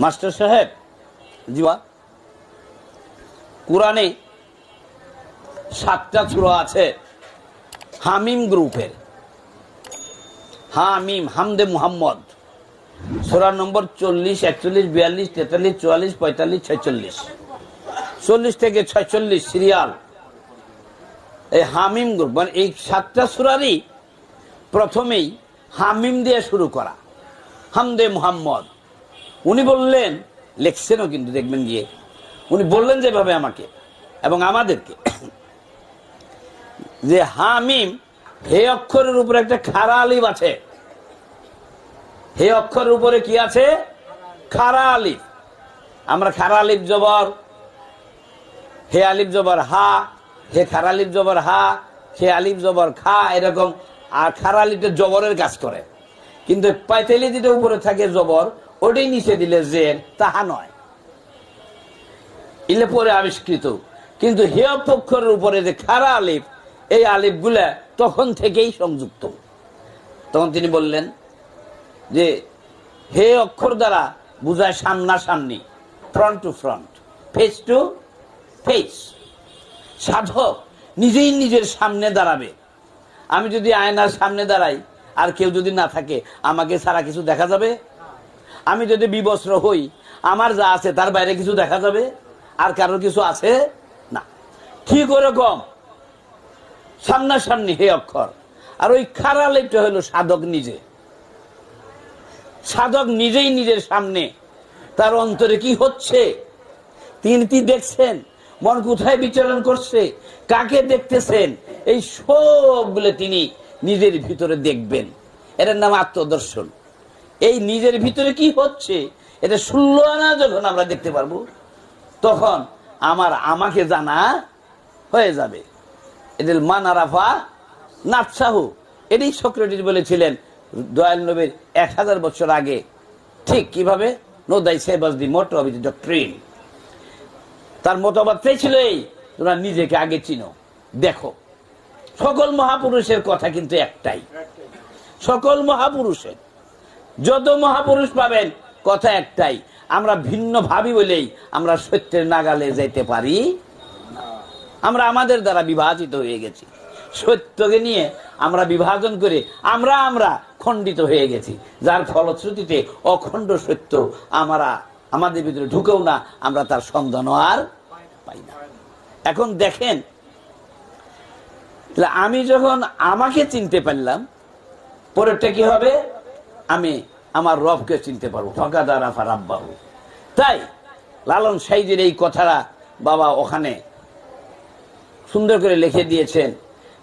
Master সাহেব, জিবা, কোরআনে 7টা সূরা আছে হামিম গ্রুপের। হামিম, হামদে মুহাম্মদ, সূরা নম্বর 40, 41, 42, 43, 44, 45, 46, 40 থেকে 46 সিরিয়াল এই হামিম গ্রুপ। মানে এই 7টা সূরারই প্রথমেই হামিম দিয়ে শুরু করা, হামদে মুহাম্মদ। উনি বললেন, লেখছেনও কিন্তু দেখবেন গিয়ে, উনি বললেন যেভাবে আমাকে এবং আমাদেরকে, যে হামিম, হে অক্ষরের উপরে একটা খাড়া আলিফ আছে। হে অক্ষরের উপরে কি আছে? খাড়া আলিফ। আমরা খাড়া আলিফ জবর, হে আলিফ জবর হা, হে খাড়া আলিফ জবর হা, হে আলিফ জবর খা, এরকম। আর খাড়া আলিফটা জবরের কাজ করে, কিন্তু পাইতেলি যেটা উপরে থাকে জবর, ওটাই নিচে দিলে জের, তাহা নয়, ইলে পরে আবিষ্কৃত। কিন্তু হে অক্ষরের উপরে যে খাড়া আলিফ, এই আলিফ গুলা তখন থেকেই সংযুক্ত। তখন তিনি বললেন যে হে অক্ষর দ্বারা বুঝায় সামনাসামনি, front to front, face to face. সাধক নিজেই নিজের সামনে দাঁড়াবে। আমি যদি আয়নার সামনে দাঁড়াই আর কেউ যদি না থাকে, আমাকে ছাড়া কিছু দেখা যাবে? আমি যদি বিবস্ত্র হই, আমার যা আছে তার বাইরে কিছু দেখা যাবে? আর কারোর কিছু আছে না। ঠিক ওরকম সামনাসামনি হে অক্ষর। আর ওই খাড়া আলিফটা হলো সাধক নিজে। সাধক নিজেই নিজের সামনে, তার অন্তরে কি হচ্ছে তিনি কি দেখছেন, মন কোথায় বিচরণ করছে, কাকে দেখতেছেন, এই সবগুলো তিনি নিজের ভিতরে দেখবেন। এটার নাম আত্মদর্শন। এই নিজের ভিতরে কি হচ্ছে এটা 16 আনা যখন আমরা দেখতে পারবো, তখন আমাকে জানা হয়ে যাবে। এদের মান আরাফা নাফসাহু, এটাই সক্রেটিস বলেছিলেন দয়াল নবীর 1000 বছর আগে। ঠিক কিভাবে? নো দাই সেভাস দি মোটো অফ দি ডক্ট্রিন। তার মতবাদটাই ছিল এই, তোমরা নিজেকে আগে চিনো, দেখো। সকল মহাপুরুষের কথা কিন্তু একটাই, সকল মহাপুরুষের, যত মহাপুরুষ পাবেন কথা একটাই। আমরা ভিন্ন ভাবি বলেই আমরা সত্যের নাগালে যেতে পারি। আমরা আমাদের দ্বারা বিভাজিত হয়ে গেছি, সত্যকে নিয়ে আমরা বিভাজন করে আমরা খণ্ডিত হয়ে গেছি, যার ফলশ্রুতিতে অখণ্ড সত্য আমাদের ভিতরে ঢুকেও না, আমরা তার সন্ধান আর পাই না। এখন দেখেন, আমি যখন আমাকে চিনতে পারলাম, পরেরটা কি হবে? আমি আমার রবকে চিনতে পারবো। ফাকাদারা ফারাব্বাহু। তাই লালন সাইদের এই কথাটা বাবা ওখানে সুন্দর করে লিখে দিয়েছেন।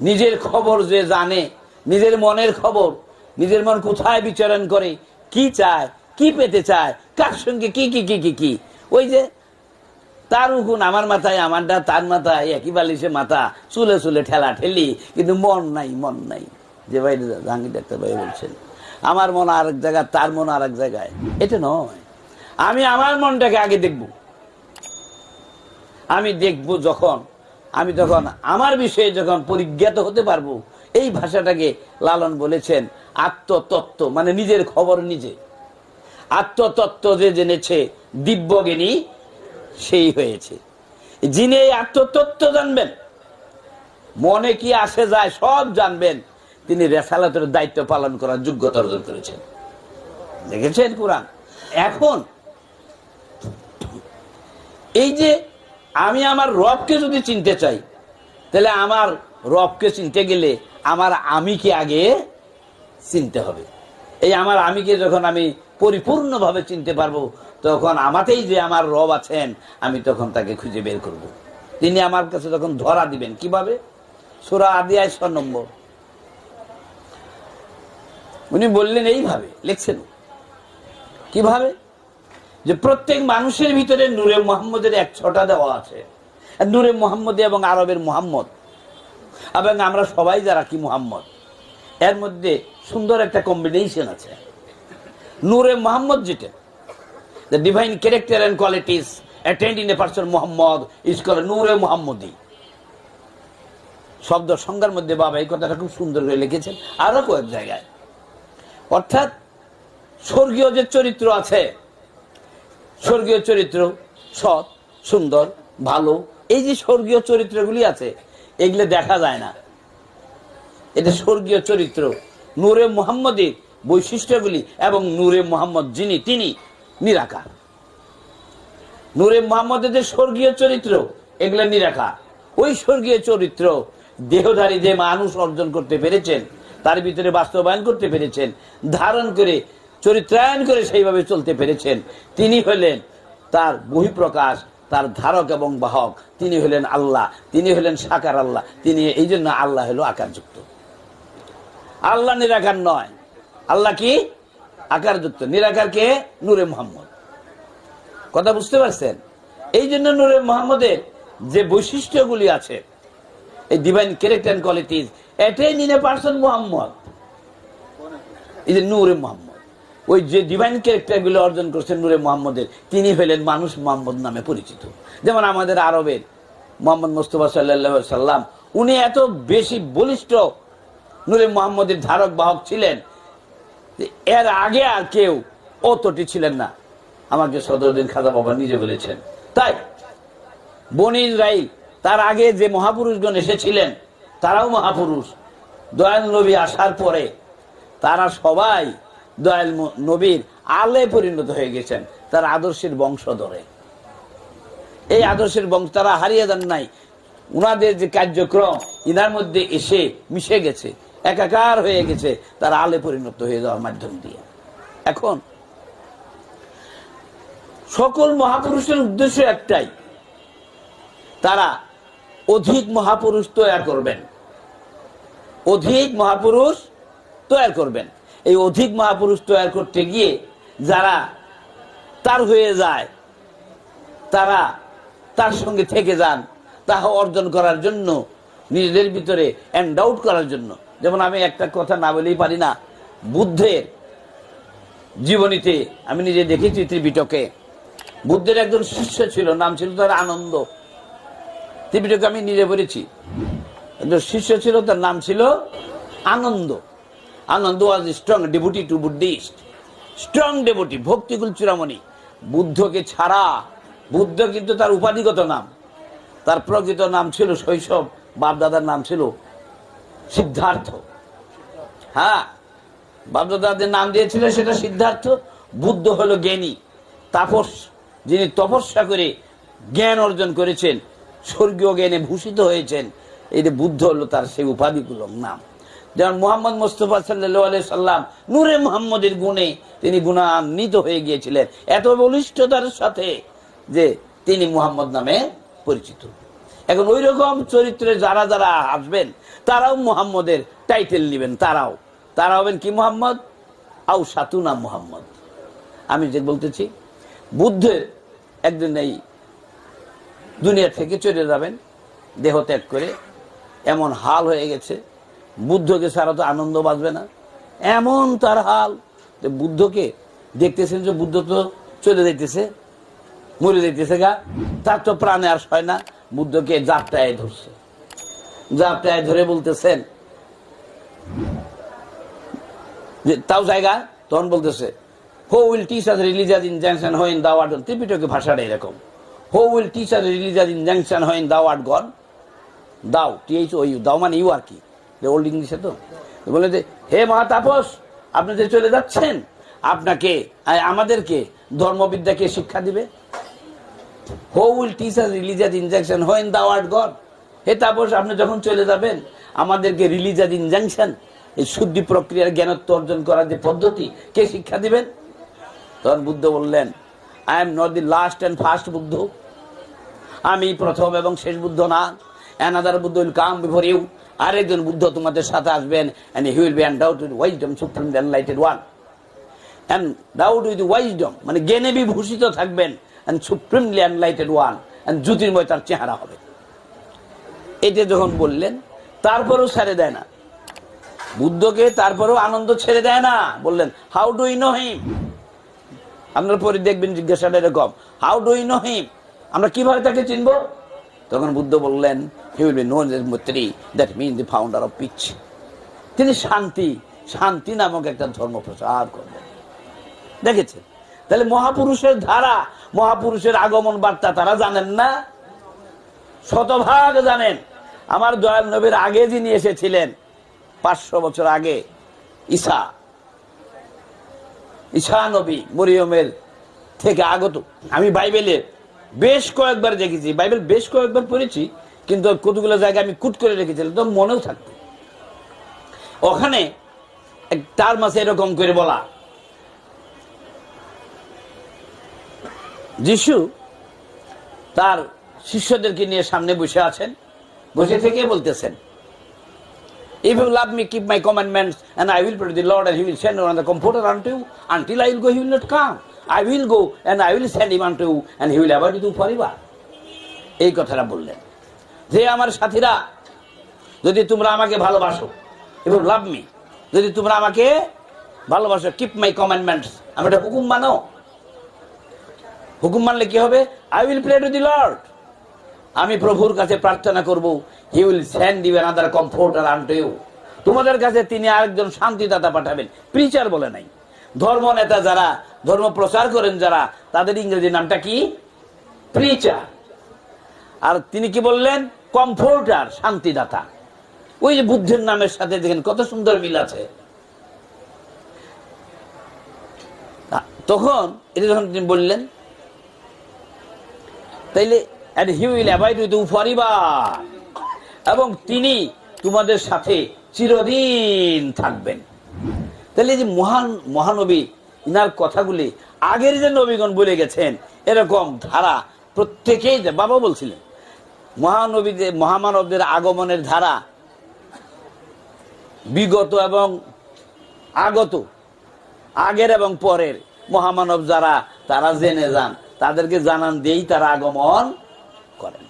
নিজের খবর যে জানে, নিজের মনের খবর, নিজের মন কোথায় বিচরণ করে, কি চায়, কি পেতে চায়, কার সঙ্গে কি কি কি কি কি ওই যে তার উকুন আমার মাথায়, আমারটা তার মাথায়, একই বালিশে মাথা, চুলে চুলে ঠেলা ঠেলি, কিন্তু মন নাই, মন নাই। যে ভাই জাহাঙ্গীর ডাক্তার ভাই বলছেন, আমার মন আরেক জায়গায়, তার মন আরেক জায়গায়। এটা নয়। আমি আমার মনটাকে আগে দেখব। আমি দেখব যখন, আমি তখন আমার বিষয়ে যখন পরিজ্ঞাত হতে পারবো। এই ভাষাটাকে লালন বলেছেন আত্মতত্ত্ব, মানে নিজের খবর নিজে। আত্মতত্ত্ব যে জেনেছে দিব্যজ্ঞানী সেই হয়েছে। যিনি এই আত্মতত্ত্ব জানবেন, মনে কি আসে যায় সব জানবেন, তিনি রেসালাতের দায়িত্ব পালন করার যোগ্যতা অর্জন করেছেন। দেখেছেন কোরআন। এখন এই যে আমি আমার রবকে যদি চিনতে চাই, তাহলে আমার রবকে চিনতে গেলে আমার আমিকে আগে চিনতে হবে। এই আমার আমিকে যখন আমি পরিপূর্ণভাবে চিনতে পারবো, তখন আমাতেই যে আমার রব আছেন, আমি তখন তাকে খুঁজে বের করব। তিনি আমার কাছে তখন ধরা দিবেন। কিভাবে? সূরা আদিয়া 6 নম্বর উনি বললেন এইভাবে, লিখছেন কিভাবে, যে প্রত্যেক মানুষের ভিতরে নূরে মুহাম্মদের 1 দেওয়া আছে। নূরে মুহাম্মদী এবং আরবের মুহাম্মদ, এবং আমরা সবাই যারা কি মুহাম্মদ, এর মধ্যে সুন্দর একটা কম্বিনেশন আছে। নূরে মুহাম্মদ যেটা, the divine character and qualities attained in a person Muhammad is called নূরে মুহাম্মদী। শব্দ সংজ্ঞার মধ্যে বাবা এই কথাটা খুব সুন্দর করে লিখেছেন আরো কয়েক জায়গায়। অর্থাৎ স্বর্গীয় যে চরিত্র আছে, স্বর্গীয় চরিত্র, সৎ, সুন্দর, ভালো, এই যে স্বর্গীয় চরিত্রগুলি আছে এগুলো দেখা যায় না। এটা স্বর্গীয় চরিত্র, নূরে মুহাম্মদের বৈশিষ্ট্যগুলি, এবং নূরে মুহাম্মদ যিনি তিনি নিরাকার। নূরে মুহাম্মদের যে স্বর্গীয় চরিত্র এগুলো নিরাকার। ওই স্বর্গীয় চরিত্র দেহধারী যে মানুষ অর্জন করতে পেরেছেন, তার ভিতরে বাস্তবায়ন করতে পেরেছেন, ধারণ করে চরিত্রায়ন করে সেইভাবে চলতে পেরেছেন, তিনি হলেন তার বহিঃপ্রকাশ, তার ধারক এবং বাহক। তিনি হলেন আল্লাহ, তিনি হলেন সাকার আল্লাহ। তিনি এই জন্য আল্লাহ হলো আকারযুক্ত। আল্লাহ নিরাকার নয়, আল্লাহ কি আকারযুক্ত। নিরাকার কে? নূরে মুহাম্মদ। কথা বুঝতে পারছেন? এই জন্য নূরে মুহাম্মদের যে বৈশিষ্ট্যগুলি আছে, এই ডিভাইন ক্যারেক্টার এন্ড কোয়ালিটিজ, এটাই নিনে পারসন মুহাম্মদ। এই যে নূরে মুহাম্মদ, ওই যে ডিভাইন ক্যারেক্টার গুলো অর্জন করছেন নূরে মুহাম্মদের, তিনি হলেন মানুষ মুহাম্মদ নামে পরিচিত। যেমন আমাদের আরবের মোহাম্মদ মুস্তাফা সাল্লাল্লাহু আলাইহি সাল্লাম, উনি এত বেশি বলিষ্ঠ নূরে মুহাম্মদের ধারক বাহক ছিলেন, এর আগে আর কেউ অতটি ছিলেন না। আমাকে সদরুদ্দিন খাজা বাবা নিজে বলেছেন। তাই বনি ইসরাইল, তার আগে যে মহাপুরুষগণ এসেছিলেন তারাও মহাপুরুষ। দয়াল নবী আসার পরে তারা সবাই দয়াল নবীর আলে পরিণত হয়ে গেছেন, তার আদর্শের বংশধরে। এই আদর্শের বংশ তারা হারিয়ে যান নাই। উনাদের যে কার্যক্রম ইনার মধ্যে এসে মিশে গেছে, একাকার হয়ে গেছে, তারা আলে পরিণত হয়ে যাওয়ার মাধ্যম দিয়ে। এখন সকল মহাপুরুষের উদ্দেশ্য একটাই, তারা অধিক মহাপুরুষ তৈরি করবেন, অধিক মহাপুরুষ তৈরি করবেন। এই অধিক মহাপুরুষ তৈরি করতে গিয়ে যারা তার হয়ে যায়, তারা তার সঙ্গে থেকে যান, তাহা অর্জন করার জন্য, নিজেদের ভিতরে এন্ডাউট করার জন্য। যেমন আমি একটা কথা না বলেই পারি না, বুদ্ধের জীবনীতে আমি নিজে দেখেছি, ত্রিপিটকে বুদ্ধের একজন শিষ্য ছিল, নাম ছিল তার আনন্দ। ত্রিপিটকে আমি নিজে পড়েছি, একজন শিষ্য ছিল, তার নাম ছিল Ananda. Ananda was strong devotee to Buddhist, strong devotee, ভক্তিকুল চূড়ামণি। বুদ্ধকে ছাড়া, বুদ্ধ কিন্তু তার উপাধিগত নাম, তার প্রকৃত নাম ছিল, শৈশব বাপদাদার নাম ছিল সিদ্ধার্থ। হ্যাঁ, বাপদাদাদের নাম দিয়েছিল সেটা সিদ্ধার্থ। বুদ্ধ হলো জ্ঞানী, তাপস, যিনি তপস্যা করে জ্ঞান অর্জন করেছেন, স্বর্গীয় জ্ঞানে ভূষিত হয়েছেন। এই যে বুদ্ধ হলো তার সেই উপাধিগুলোর নাম। যেমন মোহাম্মদ মুস্তাফা সাল্লাল্লাহু আলাইহি সাল্লাম নূরে মুহাম্মদের গুণে তিনি গুণান্বিত হয়ে গিয়েছিলেন, এত বলিষ্ঠতার সাথে যে তিনি মুহাম্মদ নামে পরিচিত। এখন ওই রকম চরিত্রে যারা যারা আসবেন তারাও মুহাম্মদের টাইটেল নেবেন। তারা হবেন কি? মুহাম্মদ আও সাতুনা মুহাম্মদ। আমি যে বলতেছি, বুদ্ধের একদিন এই দুনিয়া থেকে চলে যাবেন দেহ ত্যাগ করে, এমন হাল হয়ে গেছে, বুদ্ধকে ছাড়া তো আনন্দ বাঁচবে না, এমন তার হাল যে বুদ্ধকে দেখতেছেন যে বুদ্ধ তো চলে যাইতেছে, মরে যাইতেছে গা, তার তো প্রাণে আর হয় না। বুদ্ধকে জাপটায় ধরছে, জাপটায় ধরে বলতেছেন যে তাও জায়গা, তখন বলতেছে হো will teach us religious injunction when দাও আর্ট গন। ত্রিপিটকে ভাষাটা এরকম, হো will teach us religious injunction when দাও আর্ট গন। দাও, THOU, দাও মানে ইউ আর কি, ওল্ড ইংলিশে তো বলে যে হে মহাতাপস, আপনি যে চলে যাচ্ছেন, আপনাকে আমাদেরকে ধর্মবিদ্যাকে শিক্ষা দিবে। হো will teach us religious injunction when দাও আর্ট গন। হে তাপস, আপনি যখন চলে যাবেন, আমাদেরকে রিলিজিয়াস ইনজাংশন, এই শুদ্ধি প্রক্রিয়ার জ্ঞানত্ব অর্জন করার যে পদ্ধতি, কে শিক্ষা দিবেন? তখন বুদ্ধ বললেন, I am not the last and first Buddha. আমি প্রথম এবং শেষ বুদ্ধ না। Another Buddha will come before you. আরেকজন বুদ্ধ তোমাদের সাথে আসবেন, and he will be endowed with wisdom, supreme enlightened one. Endowed with wisdom মানে জ্ঞানে বিভূষিত থাকবেন, and supremely enlightened one, and জ্যোতির্ময় তার চেহারা হবে। এটা যখন বললেন, তারপরেও ছেড়ে দেয় না বুদ্ধকে, তারপরেও আনন্দ ছেড়ে দেয় না। বললেন, how do you know him? আপনার পরে দেখবেন জিজ্ঞাসাটা এরকম, how do you know him? আমরা কিভাবে তাকে চিনব? তখন বুদ্ধ বললেন, he will be known as Maitri, that means the founder of peace. তিনি শান্তি নামক একটা ধর্ম প্রচার করবেন। দেখেছেন? তাহলে মহাপুরুষের ধারা, মহাপুরুষের আগমন বার্তা তারা জানেন না? শতভাগ জানেন। আমার দয়াল নবীর আগে যিনি এসেছিলেন 500 বছর আগে, ঈসা নবী মরিয়মের থেকে আগত। আমি বাইবেলে বেশ কয়েকবার দেখেছি, বাইবেল বেশ কয়েকবার পড়েছি, কিন্তু কতগুলো জায়গায় আমি কুট করে রেখেছিলাম, তো মনেও থাকতো। ওখানে তার মাঝে এরকম করে বলা, যিশু তার শিষ্যদেরকে নিয়ে সামনে বসে আছেন, বসে থেকে বলতেছেন, if you love me, keep my commandments, and I will pray the Lord, and he will send another comforter unto you. Until I will go, he will not come. I will go, and I will send him unto you, and he will abide with you forever. এই কথাটা বললেন যে আমার সাথীরা, যদি তোমরা আমাকে ভালোবাসো, এবং লাভ মি, যদি তোমরা আমাকে ভালোবাসো, কিপ মাই কমান্ডমেন্টস, আমি এটা হুকুম মানো। হুকুম মানলে কি হবে? I will pray to the Lord, আমি প্রভুর কাছে প্রার্থনা করব, he will send you another comforter unto you, তোমাদের কাছে তিনি আরেকজন শান্তিদাতা পাঠাবেন। প্রিচার বলে নাই। ধর্ম নেতা যারা ধর্ম প্রচার করেন যারা, তাদের ইংরেজি নামটা কি? প্রিচার। আর তিনি কি বললেন? কমফোর্টার, শান্তিদাতা। ওই যে বুদ্ধের নামের সাথে দেখেন কত সুন্দর মিল আছে। তখন এটা যখন তিনি বললেন, তাইলে and he will abide with you forever, এবং তিনি তোমাদের সাথে চিরদিন থাকবেন। তাহলে যে মহানবী ইনার কথাগুলি আগের যে নবীগণ বলে গেছেন, এরকম ধারা প্রত্যেকেই, বাবা বলছিলেন মহানবীদের, মহামানবদের আগমনের ধারা বিগত এবং আগত, আগের এবং পরের মহামানব যারা, তারা জেনে যান, তাদেরকে জানান দিয়েই তারা আগমন করেন।